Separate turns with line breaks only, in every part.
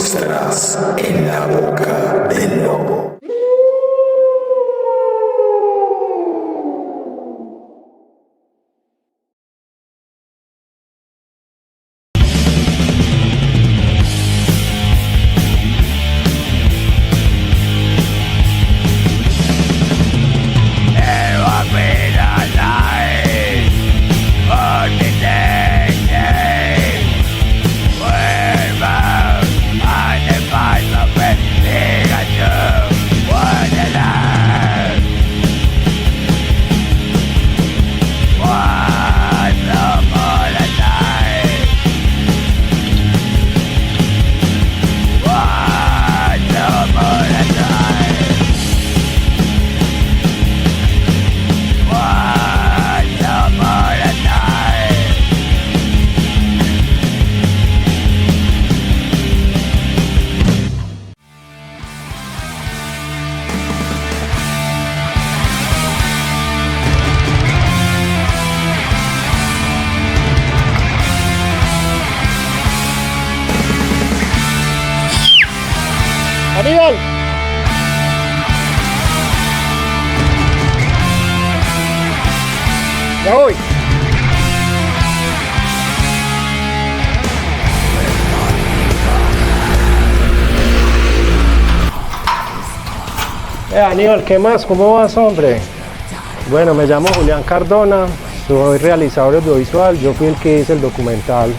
estarás en la boca del lobo.
¡Aníbal! Ya voy. Aníbal, ¿qué más? ¿Cómo vas, hombre? Bueno, me llamo Julián Cardona, soy realizador audiovisual, yo fui el que hice el documental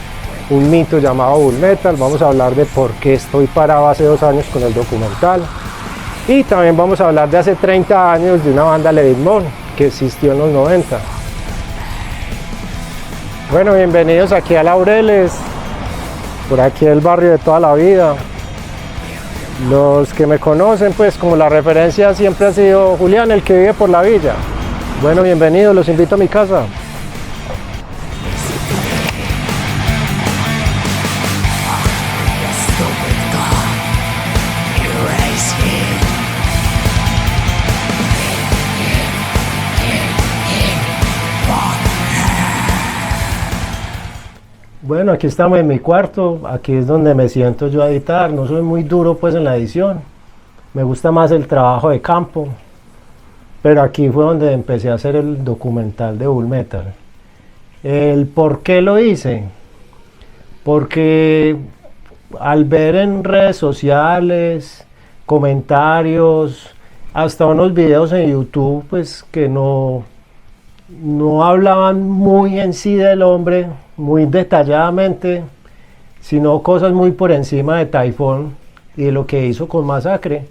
Un mito llamado Bull Metal. Vamos a hablar de por qué estoy parado hace 2 años con el documental. Y también vamos a hablar de hace 30 años de una banda Levitt que existió en los 90. Bueno, bienvenidos aquí a Laureles, por aquí el barrio de toda la vida. Los que me conocen, pues como la referencia siempre ha sido Julián, el que vive por la villa. Bueno, bienvenidos, los invito a mi casa. Bueno, aquí estamos en mi cuarto, aquí es donde me siento yo a editar. No soy muy duro pues en la edición, me gusta más el trabajo de campo, pero aquí fue donde empecé a hacer el documental de Bull Metal. El por qué lo hice, porque al ver en redes sociales, comentarios, hasta unos videos en YouTube pues que no hablaban muy en sí del hombre, muy detalladamente, sino cosas muy por encima de Typhoon y de lo que hizo con Masacre.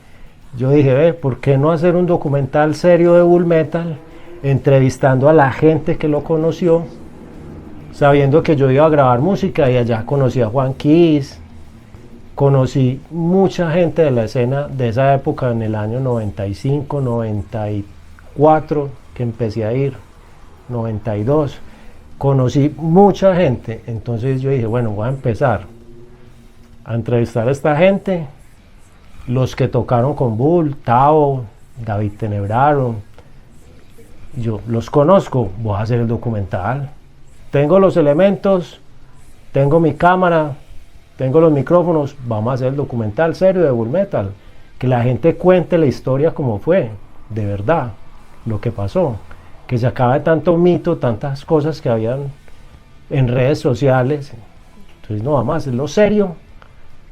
Yo dije, ¿por qué no hacer un documental serio de Bull Metal, entrevistando a la gente que lo conoció, sabiendo que yo iba a grabar música? Y allá conocí a Juan Kiss, conocí mucha gente de la escena de esa época, en el año 95, 94, que empecé a ir, 92. Conocí mucha gente, entonces yo dije, bueno, voy a empezar a entrevistar a esta gente, los que tocaron con Bull, Tao, David Tenebraro, yo los conozco, voy a hacer el documental. Tengo los elementos, tengo mi cámara, tengo los micrófonos, vamos a hacer el documental serio de Bull Metal, que la gente cuente la historia como fue, de verdad, lo que pasó. Que se acabe tanto mito, tantas cosas que habían en redes sociales. Entonces no, vamos a hacerlo serio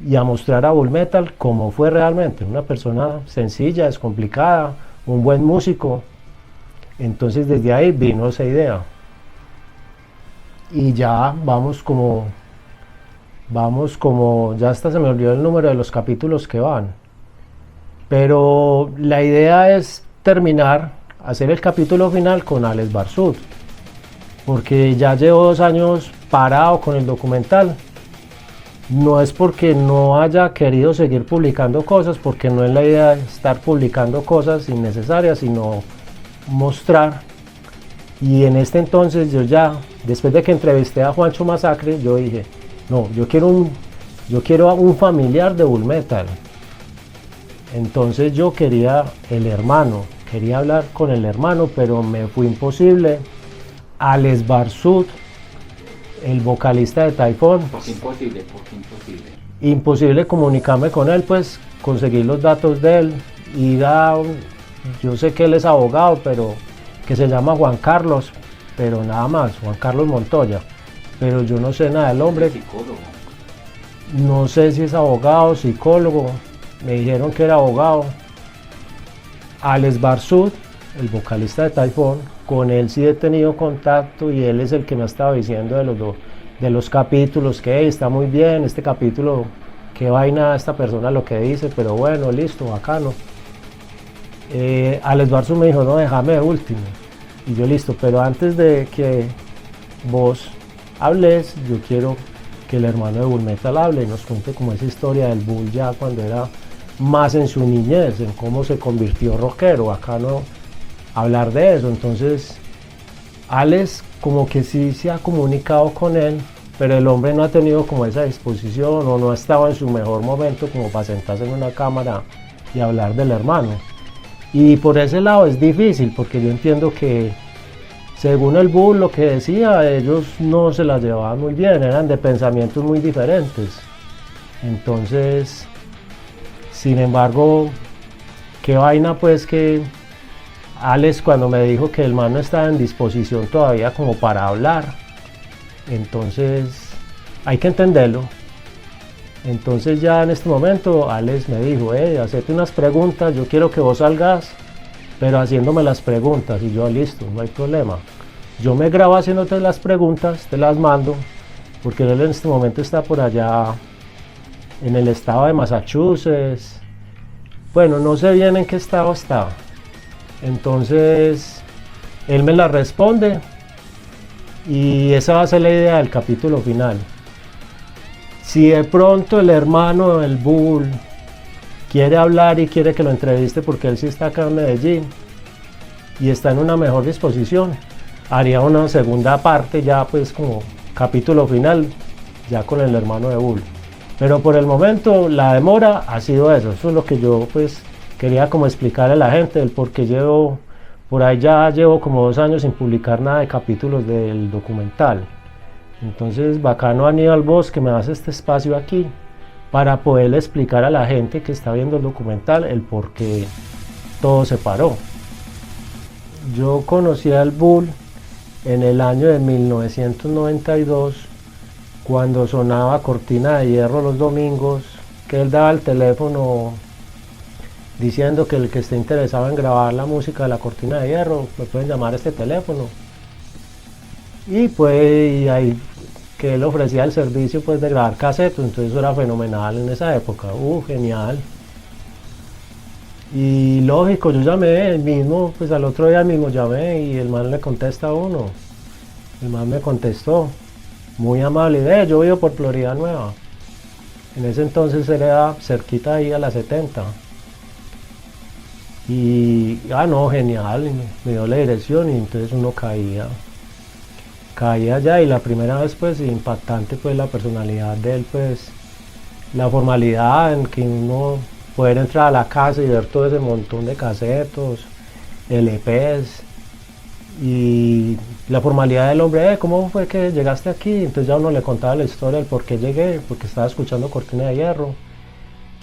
y a mostrar a Bull Metal como fue realmente, una persona sencilla, descomplicada, un buen músico. Entonces desde ahí vino esa idea. Y ya vamos como, ya hasta se me olvidó el número de los capítulos que van. Pero la idea es terminar, hacer el capítulo final con Alex Barsud, porque ya llevo 2 años parado con el documental. No es porque no haya querido seguir publicando cosas, porque no es la idea estar publicando cosas innecesarias, sino mostrar. Y en este entonces yo ya, después de que entrevisté a Juancho Masacre, yo dije, no, yo quiero un familiar de Bull Metal. Entonces yo quería el hermano, quería hablar con el hermano, pero me fue imposible. Alex Barsud el vocalista de Typhoon.
¿Por qué imposible? ¿Por qué imposible?
Imposible comunicarme con él, pues conseguir los datos de él, yo sé que él es abogado, pero que se llama Juan Carlos, pero nada más, Juan Carlos Montoya, pero yo no sé nada del hombre,
Psicólogo.
no sé si es abogado, psicólogo, me dijeron que era abogado. Alex Barsud, el vocalista de Typhoon, con él sí he tenido contacto y él es el que me ha estado diciendo de los capítulos, que "Hey, está muy bien este capítulo, qué vaina esta persona lo que dice, pero bueno, listo, bacano". Alex Barsud me dijo, no, déjame de último, y yo listo, pero antes de que vos hables, yo quiero que el hermano de Bull Metal hable y nos cuente como esa historia del Bull ya cuando era más en su niñez, en cómo se convirtió rockero, acá no hablar de eso. Entonces Alex como que sí se ha comunicado con él, pero el hombre no ha tenido como esa disposición o no ha estado en su mejor momento como para sentarse en una cámara y hablar del hermano. Y por ese lado es difícil, porque yo entiendo que según el Bull lo que decía, ellos no se la llevaban muy bien, eran de pensamientos muy diferentes. Entonces, sin embargo, qué vaina pues que Alex cuando me dijo que el man no estaba en disposición todavía como para hablar, entonces hay que entenderlo. Entonces ya en este momento Alex me dijo, hacete unas preguntas, yo quiero que vos salgas, pero haciéndome las preguntas, y yo listo, no hay problema. Yo me grabo haciéndote las preguntas, te las mando, porque él en este momento está por allá en el estado de Massachusetts, bueno, no sé bien en qué estado está. Entonces él me la responde y esa va a ser la idea del capítulo final. Si de pronto el hermano del Bull quiere hablar y quiere que lo entreviste, porque él sí está acá en Medellín y está en una mejor disposición, haría una segunda parte ya pues como capítulo final ya con el hermano de Bull. Pero por el momento la demora ha sido eso es lo que yo pues quería como explicarle a la gente, el por qué llevo como 2 años sin publicar nada de capítulos del documental. Entonces bacano Aníbal vos que me das este espacio aquí para poder explicar a la gente que está viendo el documental el por qué todo se paró. Yo conocí al Bull en el año de 1992 cuando sonaba Cortina de Hierro los domingos, que él daba el teléfono diciendo que el que esté interesado en grabar la música de la Cortina de Hierro me pueden llamar a este teléfono, y pues y ahí que él ofrecía el servicio pues de grabar casetos, entonces eso era fenomenal en esa época, genial. Y lógico, yo llamé el mismo, pues al otro día mismo llamé y el man le contesta a uno, el man me contestó muy amable, yo vivo por Florida Nueva, en ese entonces era cerquita ahí a la 70. Y no, genial, me dio la dirección y entonces uno caía allá, y la primera vez pues impactante pues la personalidad de él, pues la formalidad en que uno poder entrar a la casa y ver todo ese montón de casetos, LPs, y la formalidad del hombre, ¿cómo fue que llegaste aquí? Entonces ya uno le contaba la historia del por qué llegué, porque estaba escuchando Cortina de Hierro.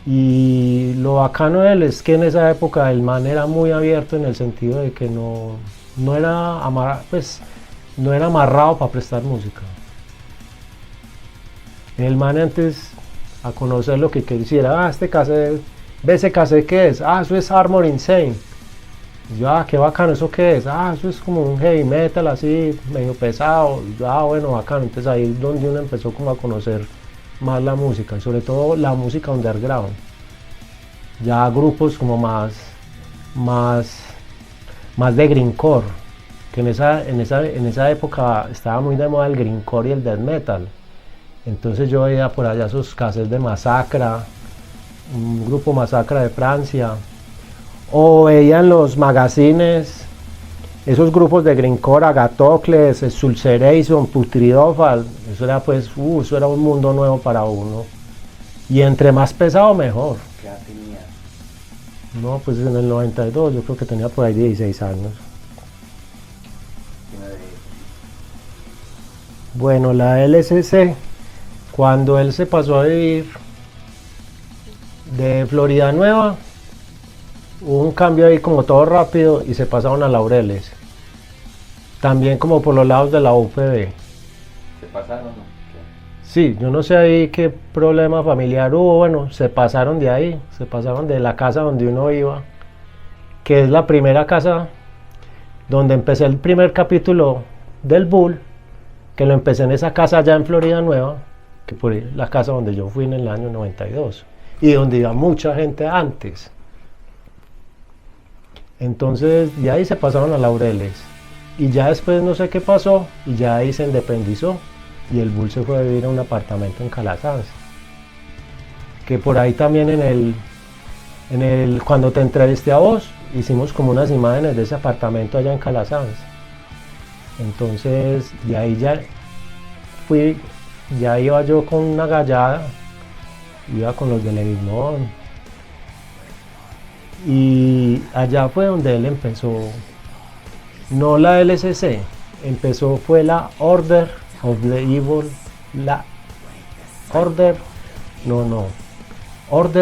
Y lo bacano de él es que en esa época el man era muy abierto en el sentido de que no era amarrado para prestar música. El man antes a conocer lo que quisiera, este cassette, ve ese cassette que es, eso es Armor Insane. Y yo, qué bacano, ¿eso qué es? Eso es como un heavy metal así, medio pesado. Y yo, bueno, bacano. Entonces ahí es donde uno empezó como a conocer más la música, y sobre todo la música underground. Ya grupos como más de grindcore, que en esa época estaba muy de moda el grindcore y el death metal. Entonces yo veía por allá esos cassettes de Masacra, un grupo Masacra de Francia, o veían los magazines, esos grupos de grindcore, Agatocles, Sulceration, Putridofal. Eso era pues, eso era un mundo nuevo para uno, y entre más pesado mejor.
¿Qué edad tenías?
No, pues en el 92 yo creo que tenía por ahí 16 años. Bueno, la LSC, cuando él se pasó a vivir de Florida Nueva, hubo un cambio ahí como todo rápido y se pasaron a Laureles. También como por los lados de la UPB.
¿Se pasaron? ¿No?
Sí, yo no sé ahí qué problema familiar hubo, bueno, se pasaron de ahí, se pasaron de la casa donde uno iba, que es la primera casa donde empecé el primer capítulo del Bull, que lo empecé en esa casa allá en Florida Nueva, que fue la casa donde yo fui en el año 92, y donde iba mucha gente antes. Entonces, de ahí se pasaron a Laureles, y ya después no sé qué pasó, y ya ahí se independizó. Y el Bull se fue a vivir a un apartamento en Calasanz, que por ahí también cuando te entrevisté a vos, hicimos como unas imágenes de ese apartamento allá en Calasanz. Entonces, de ahí ya iba yo con una gallada, iba con los de Leguizamón, y allá fue donde él empezó, no la LSC, fue la Order of the Evil, Order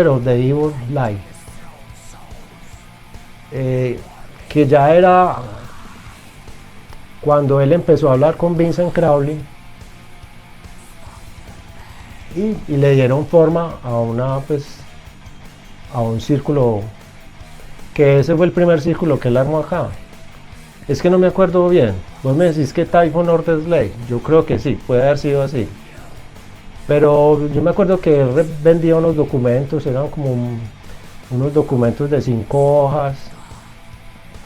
of the Evil Life, que ya era cuando él empezó a hablar con Vincent Crowley y le dieron forma a a un círculo, que ese fue el primer círculo que él armó acá. Es que no me acuerdo bien. Vos me decís que Typhon Order Slave. Yo creo que sí, puede haber sido así. Pero yo me acuerdo que él vendía unos documentos, eran como unos documentos de 5 hojas,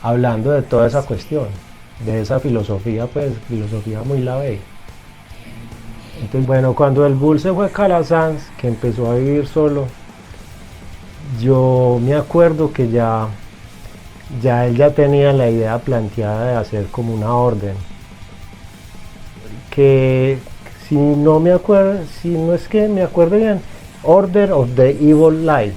hablando de toda esa cuestión, de esa filosofía, pues, filosofía muy LaVey. Entonces, bueno, cuando el Bull se fue a Calasanz, que empezó a vivir solo, yo me acuerdo que él ya tenía la idea planteada de hacer como una orden, que si no es que me acuerdo bien, Order of the Evil Life,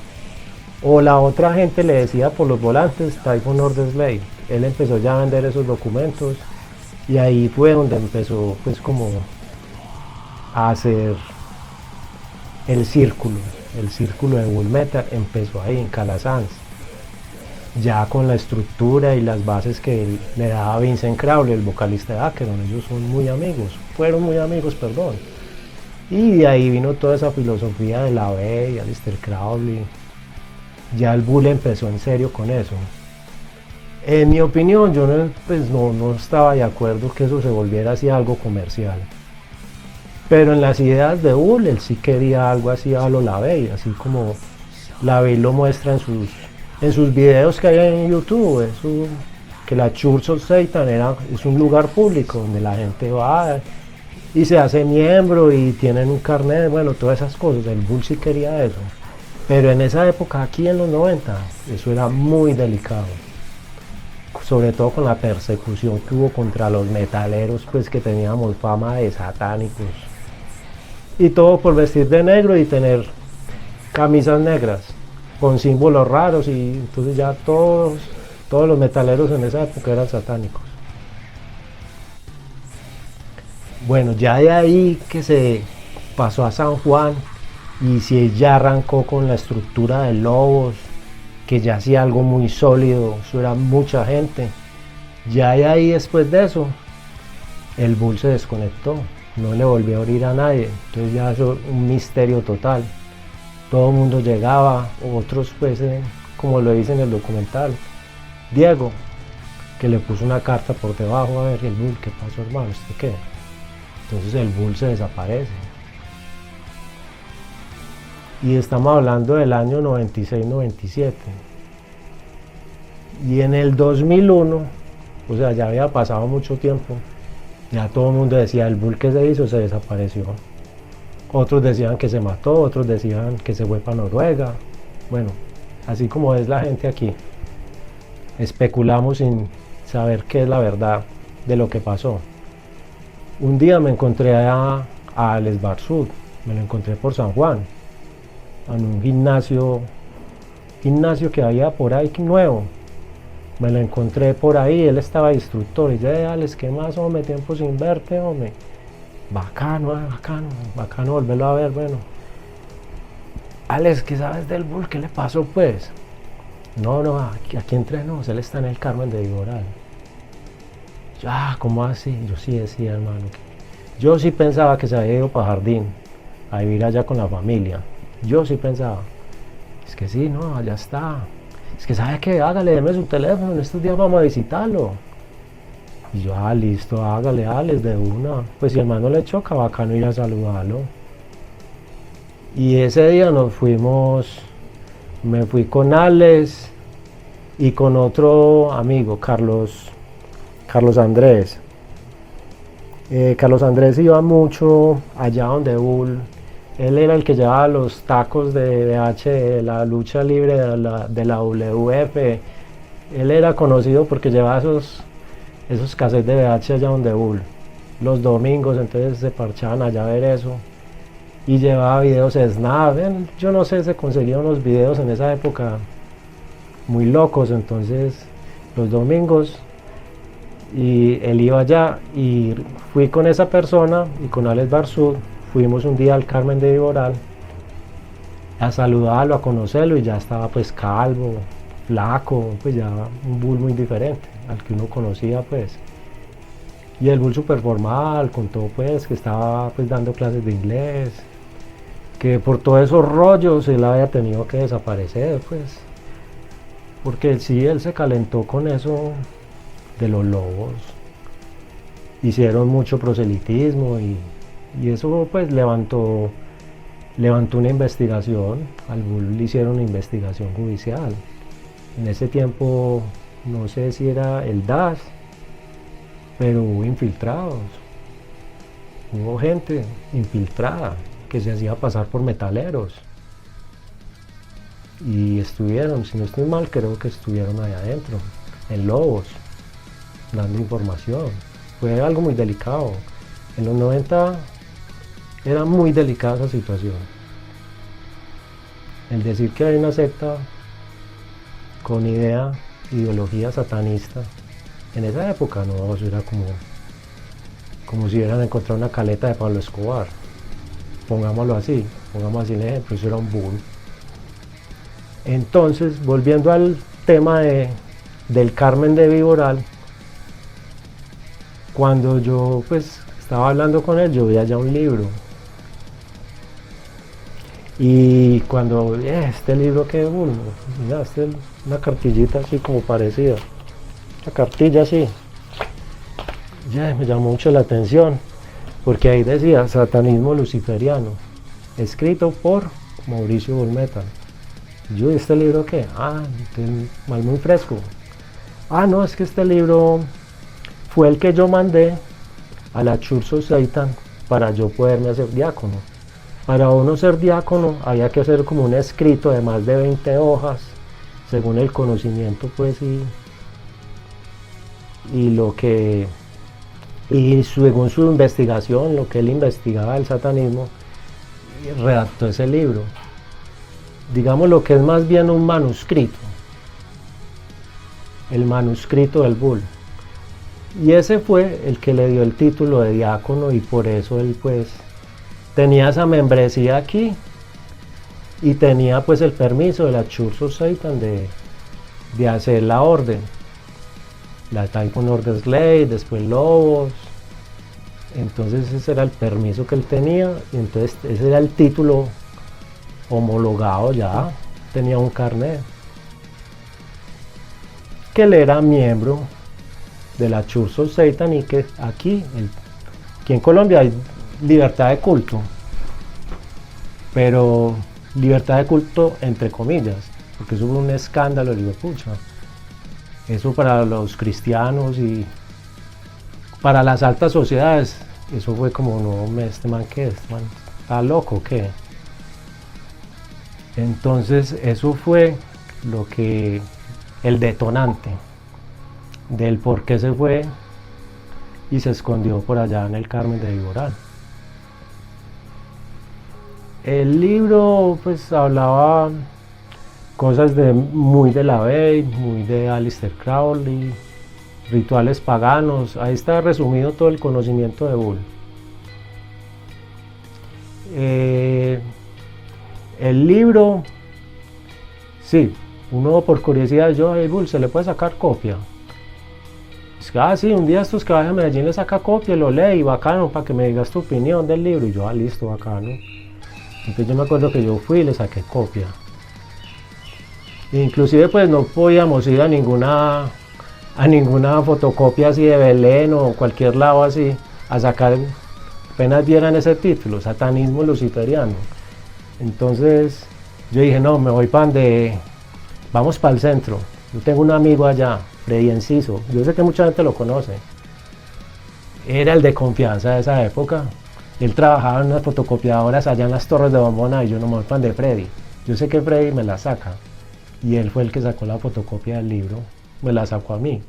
o la otra gente le decía por los volantes Typhon Order Slave. Él empezó ya a vender esos documentos y ahí fue donde empezó pues como a hacer el círculo de Bull Metal, empezó ahí en Calasanz, ya con la estructura y las bases que le daba Vincent Crowley, el vocalista de Acheron. Ellos fueron muy amigos, perdón. Y de ahí vino toda esa filosofía de LaVey, Aleister Crowley. Ya el Bull empezó en serio con eso. En mi opinión, yo no estaba de acuerdo que eso se volviera así algo comercial. Pero en las ideas de Bull, él sí quería algo así a lo LaVey, así como LaVey lo muestra en sus videos que hay en YouTube, que la Church of Satan es un lugar público donde la gente va y se hace miembro y tienen un carnet, bueno, todas esas cosas. El Bull sí quería eso, pero en esa época, aquí en los 90, eso era muy delicado, sobre todo con la persecución que hubo contra los metaleros, pues que teníamos fama de satánicos, y todo por vestir de negro y tener camisas negras con símbolos raros, y entonces ya todos los metaleros en esa época eran satánicos. Bueno, ya de ahí que se pasó a San Juan, y si ya arrancó con la estructura de Lobos, que ya hacía algo muy sólido, eso era mucha gente. Ya de ahí, después de eso, el Bull se desconectó, no le volvió a abrir a nadie, entonces ya eso un misterio total. Todo el mundo llegaba, otros pues, como lo dice en el documental, Diego, que le puso una carta por debajo, a ver, el Bull, ¿qué pasó, hermano? ¿Usted qué? Entonces el Bull se desaparece. Y estamos hablando del año 96-97. Y en el 2001, o sea, ya había pasado mucho tiempo, ya todo el mundo decía, el Bull que se hizo, se desapareció. Otros decían que se mató, otros decían que se fue para Noruega. Bueno, así como es la gente aquí. Especulamos sin saber qué es la verdad de lo que pasó. Un día me encontré a Alex Barsud, me lo encontré por San Juan, en un gimnasio que había por ahí nuevo. Me lo encontré por ahí, él estaba de instructor, y yo, Alex, ¿qué más, hombre? Tiempo sin verte, hombre. Bacano, bacano volverlo a ver, bueno. Alex, ¿qué sabes del Bull? ¿Qué le pasó pues? No, aquí entrenó, él está en el Carmen de Viboral. ¿Cómo así? Yo sí decía, hermano. Yo sí pensaba que se había ido para Jardín, a vivir allá con la familia. Yo sí pensaba. Es que sí, no, allá está. Es que sabe que hágale, deme su teléfono, en estos días vamos a visitarlo. Y yo, listo, hágale, Alex, de una. Pues si hermano le choca, bacano ir a saludarlo. Y ese día nos fuimos, me fui con Alex y con otro amigo, Carlos Andrés. Carlos Andrés iba mucho allá donde Bull. Él era el que llevaba los tacos de BH, de la lucha libre de la WF. Él era conocido porque llevaba esos cassettes de VH allá donde Bull. Los domingos, entonces se parchaban allá a ver eso. Y llevaba videos de Snap. Yo no sé, se conseguían unos videos en esa época muy locos. Entonces, los domingos, y él iba allá. Y fui con esa persona y con Alex Barzud. Fuimos un día al Carmen de Viboral a saludarlo, a conocerlo, y ya estaba pues calvo, flaco, pues ya un Bull muy diferente al que uno conocía pues. Y el Bull super formal, contó pues que estaba pues dando clases de inglés, que por todos esos rollos él había tenido que desaparecer pues, porque sí, él se calentó con eso de los lobos, hicieron mucho proselitismo y eso pues levantó una investigación. Al Bull le hicieron una investigación judicial. En ese tiempo no sé si era el DAS, pero hubo infiltrados, hubo gente infiltrada que se hacía pasar por metaleros y estuvieron, si no estoy mal, creo que estuvieron ahí adentro, en Lobos, dando información. Fue algo muy delicado. En los 90 era muy delicada esa situación. El decir que hay una secta con ideología satanista, en esa época no, eso era como si hubieran encontrado una caleta de Pablo Escobar. Pongámoslo así el ejemplo, eso era un Bull. Entonces, volviendo al tema del Carmen de Viboral, cuando yo pues estaba hablando con él, yo vi allá un libro. Y cuando, este libro que es Bull, mira, una cartillita así como parecida, una cartilla así, ya me llamó mucho la atención, porque ahí decía Satanismo Luciferiano, escrito por Mauricio Bull Metal. Yo, ¿este libro qué? Mal muy fresco. No, es que este libro fue el que yo mandé a la Church of Satan para yo poderme hacer diácono. Para uno ser diácono había que hacer como un escrito de más de 20 hojas, según el conocimiento pues y según su investigación, lo que él investigaba del satanismo, redactó ese libro. Digamos lo que es más bien un manuscrito, el manuscrito del Bull. Y ese fue el que le dio el título de diácono, y por eso él pues tenía esa membresía aquí y tenía pues el permiso de la Church of Satan de hacer la orden, la Typhon Order Slave, después Lobos. Entonces ese era el permiso que él tenía, y entonces ese era el título homologado, ya tenía un carnet, que él era miembro de la Church of Satan, y que aquí en Colombia hay libertad de culto, pero libertad de culto entre comillas, porque eso fue un escándalo, digo, pucha, eso para los cristianos y para las altas sociedades, eso fue como, no, este man está loco, ¿qué? Entonces eso fue el detonante del por qué se fue y se escondió por allá en el Carmen de Viboral. El libro pues hablaba cosas muy de la Bey, muy de Aleister Crowley, rituales paganos. Ahí está resumido todo el conocimiento de Bull. El libro, sí, uno por curiosidad, yo, hey, Bull, ¿se le puede sacar copia? Es que, sí, un día estos que vayan a Medellín le saca copia, lo lee y bacano, para que me digas tu opinión del libro. Y yo, listo, bacano. Entonces yo me acuerdo que yo fui y le saqué copia. Inclusive pues no podíamos ir a ninguna fotocopia así de Belén o cualquier lado así a sacar, apenas vieran ese título, Satanismo luciferiano. Entonces yo dije, no, me voy vamos para el centro. Yo tengo un amigo allá, Freddy Enciso, yo sé que mucha gente lo conoce. Era el de confianza de esa época. Él trabajaba en unas fotocopiadoras allá en las Torres de Bombona y yo no me voy pan de Freddy. Yo sé que Freddy me la saca. Y él fue el que sacó la fotocopia del libro. Me la sacó a mí.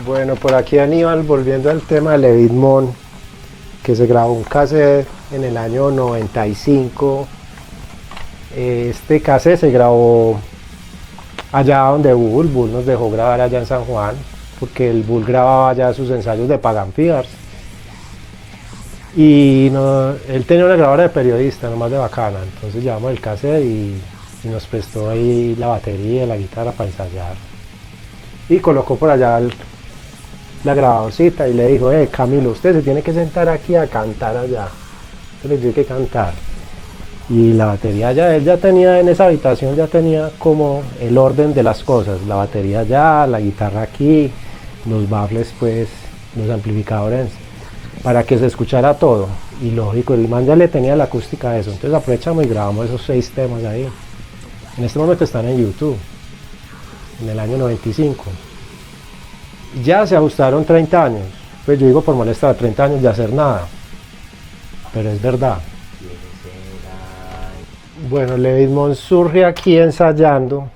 Bueno, por aquí Aníbal, volviendo al tema de Levit Mon, que se grabó un cassette en el año 95. Este cassette se grabó allá donde Bull nos dejó grabar allá en San Juan, porque el Bull grababa allá sus ensayos de Pagan Fears. Y él tenía una grabadora de periodista, nomás de bacana, entonces llevamos el cassette y nos prestó ahí la batería y la guitarra para ensayar. Y colocó por allá la grabadorcita y le dijo, Camilo, usted se tiene que sentar aquí a cantar allá. Entonces le tiene que cantar. Y la batería ya, él ya tenía en esa habitación, ya tenía como el orden de las cosas. La batería allá, la guitarra aquí, los baffles pues, los amplificadores, para que se escuchara todo. Y lógico, el man ya le tenía la acústica a eso. Entonces aprovechamos y grabamos esos 6 temas ahí. En este momento están en YouTube, en el año 95. Ya se ajustaron 30 años, pues yo digo por molestar, 30 años de hacer nada, pero es verdad. Bueno, Levit Mon surge aquí ensayando,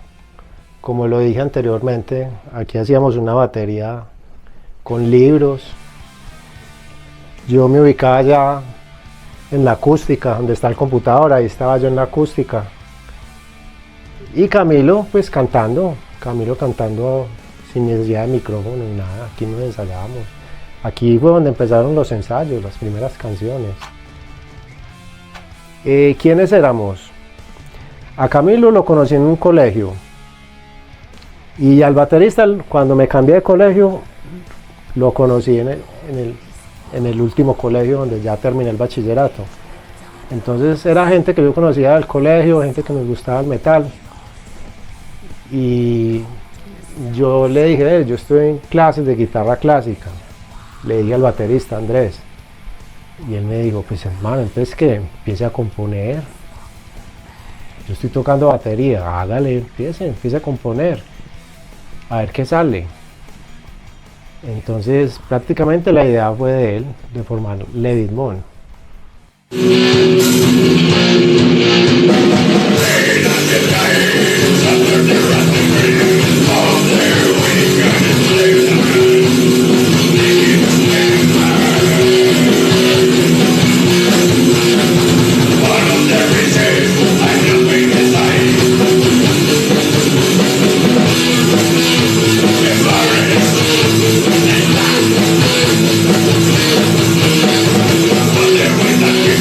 como lo dije anteriormente, aquí hacíamos una batería con libros. Yo me ubicaba ya en la acústica, donde está el computador, ahí estaba yo en la acústica. Y Camilo pues cantando sin necesidad de micrófono ni nada, aquí nos ensayábamos. Aquí fue donde empezaron los ensayos, las primeras canciones. ¿Quiénes éramos? A Camilo lo conocí en un colegio. Y al baterista, cuando me cambié de colegio, lo conocí en el último colegio donde ya terminé el bachillerato. Entonces era gente que yo conocía del colegio, gente que me gustaba el metal. Y yo le dije, yo estoy en clases de guitarra clásica. Le dije al baterista Andrés. Y él me dijo, pues hermano, entonces que empiece a componer. Yo estoy tocando batería, hágale, empiece a componer. A ver qué sale. Entonces prácticamente la idea fue de él, de formar Levit Mon.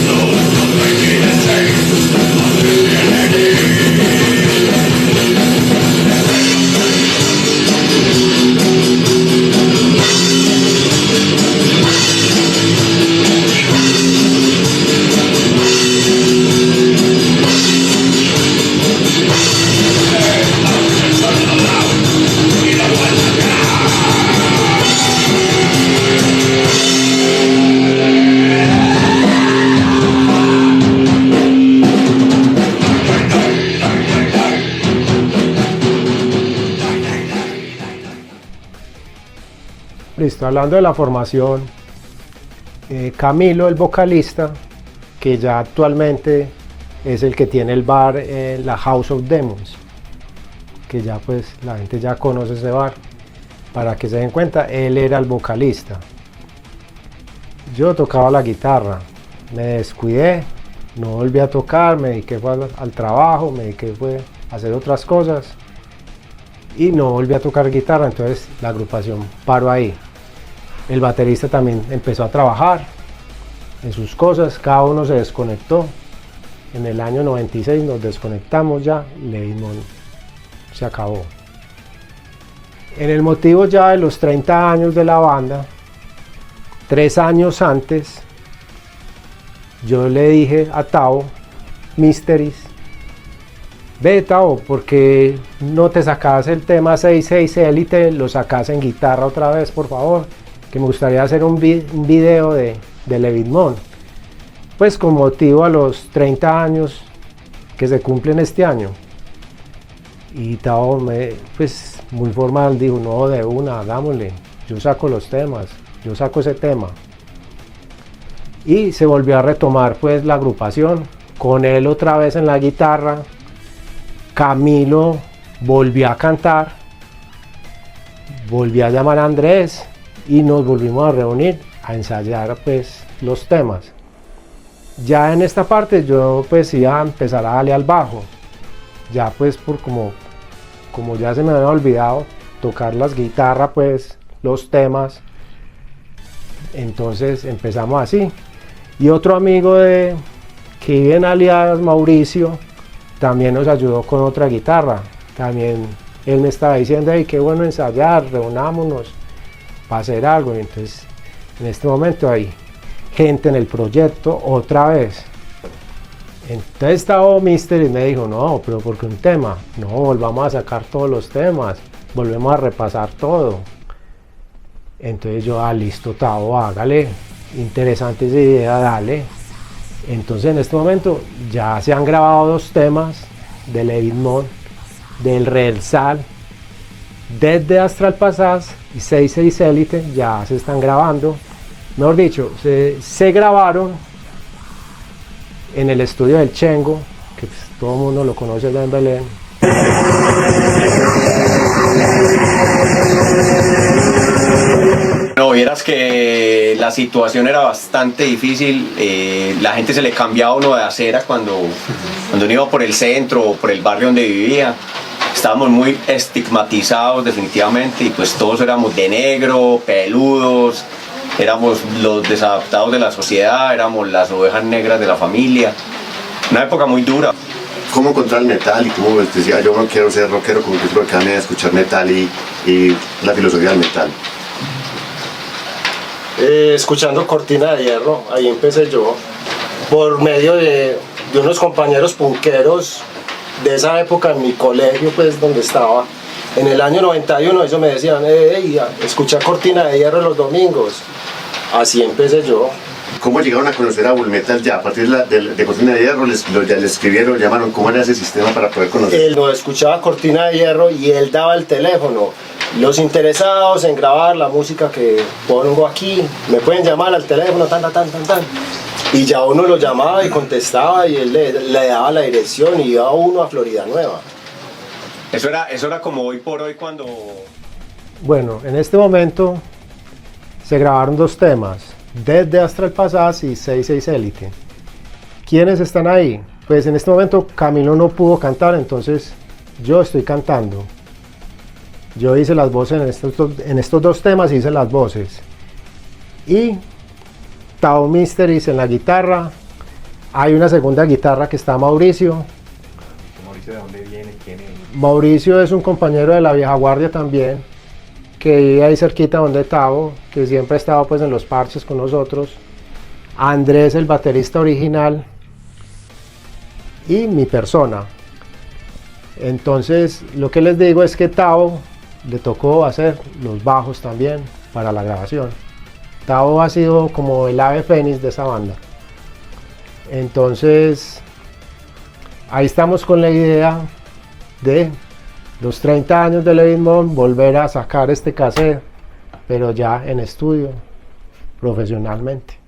No.
Listo, hablando de la formación, Camilo, el vocalista, que ya actualmente es el que tiene el bar, la House of Demons, que ya pues la gente ya conoce ese bar. Para que se den cuenta, él era el vocalista. Yo tocaba la guitarra, me descuidé, no volví a tocar, me dediqué al trabajo, me dediqué a hacer otras cosas y no volví a tocar guitarra, entonces la agrupación paró ahí. El baterista también empezó a trabajar en sus cosas, cada uno se desconectó. En el año 96 nos desconectamos ya, Levidmon se acabó. En el motivo ya de los 30 años de la banda, 3 años antes, yo le dije a Tao, Mysteries, ve Tao, ¿por qué no te sacas el tema 66 Elite, lo sacas en guitarra otra vez, por favor? Que me gustaría hacer un video de Levidmon. Pues con motivo a los 30 años que se cumplen este año. Y Tao pues muy formal dijo, no, de una, hagámosle, yo saco los temas, yo saco ese tema. Y se volvió a retomar pues la agrupación, con él otra vez en la guitarra, Camilo volvió a cantar, volvió a llamar a Andrés y nos volvimos a reunir a ensayar pues los temas. Ya en esta parte yo pues iba a empezar a darle al bajo. Ya pues por como ya se me había olvidado tocar las guitarras, pues los temas, entonces empezamos así. Y otro amigo que vive en Aliadas, Mauricio, también nos ayudó con otra guitarra. También él me estaba diciendo, hey, qué bueno ensayar, reunámonos para hacer algo. Y entonces en este momento hay gente en el proyecto otra vez. Entonces estaba Mister y me dijo, no, pero ¿por qué un tema? No, volvamos a sacar todos los temas, volvemos a repasar todo. Entonces yo, listo, Tao, hágale, interesante esa idea, dale. Entonces en este momento ya se han grabado 2 temas de Levidmon, del Rehearsal, desde Astral Passage y 66 Elite, ya se están grabando. Mejor dicho, se grabaron en el estudio del Chengo, que pues, todo el mundo lo conoce allá en Belén.
No, vieras que la situación era bastante difícil, la gente se le cambiaba a uno de acera cuando uno iba por el centro o por el barrio donde vivía. Estábamos muy estigmatizados definitivamente y pues todos éramos de negro, peludos, éramos los desadaptados de la sociedad, éramos las ovejas negras de la familia. Una época muy dura.
¿Cómo encontrar el metal y cómo decía yo no quiero ser rockero, como que es lo que me a escuchar metal y la filosofía del metal?
Escuchando Cortina de Hierro, ahí empecé yo, por medio de unos compañeros punqueros de esa época en mi colegio, pues donde estaba. En el año 91 ellos me decían, escucha Cortina de Hierro los domingos. Así empecé yo.
¿Cómo llegaron a conocer a Bull Metal ya? A partir de Cortina de Hierro les escribieron, llamaron, ¿cómo era ese sistema para poder conocer?
Él nos escuchaba Cortina de Hierro y él daba el teléfono. Los interesados en grabar la música que pongo aquí, me pueden llamar al teléfono, tan. Y ya uno lo llamaba y contestaba y él le daba la dirección y iba uno a Florida Nueva.
Eso era como hoy por hoy cuando...
Bueno, en este momento se grabaron 2 temas, desde Astral Passage y 66 Elite. ¿Quiénes están ahí? Pues en este momento Camilo no pudo cantar, entonces yo estoy cantando. Yo hice las voces en estos 2 temas, hice las voces. Y Tao Mysteries en la guitarra. Hay una segunda guitarra que está Mauricio.
¿Mauricio de dónde viene? ¿Quién es?
Mauricio es un compañero de la vieja guardia también, que vive ahí cerquita donde Tao, que siempre ha estado pues en los parches con nosotros. Andrés, el baterista original, y mi persona. Entonces lo que les digo es que Tao le tocó hacer los bajos también para la grabación. Tao ha sido como el ave fénix de esa banda. Entonces ahí estamos con la idea de los 30 años de Levidmon, volver a sacar este cassette pero ya en estudio, profesionalmente.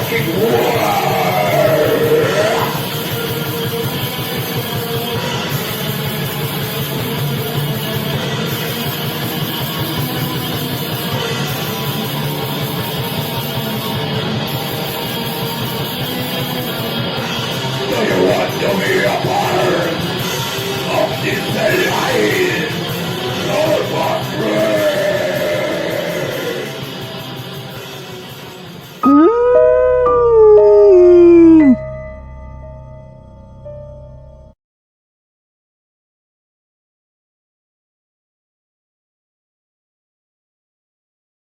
Fucking war!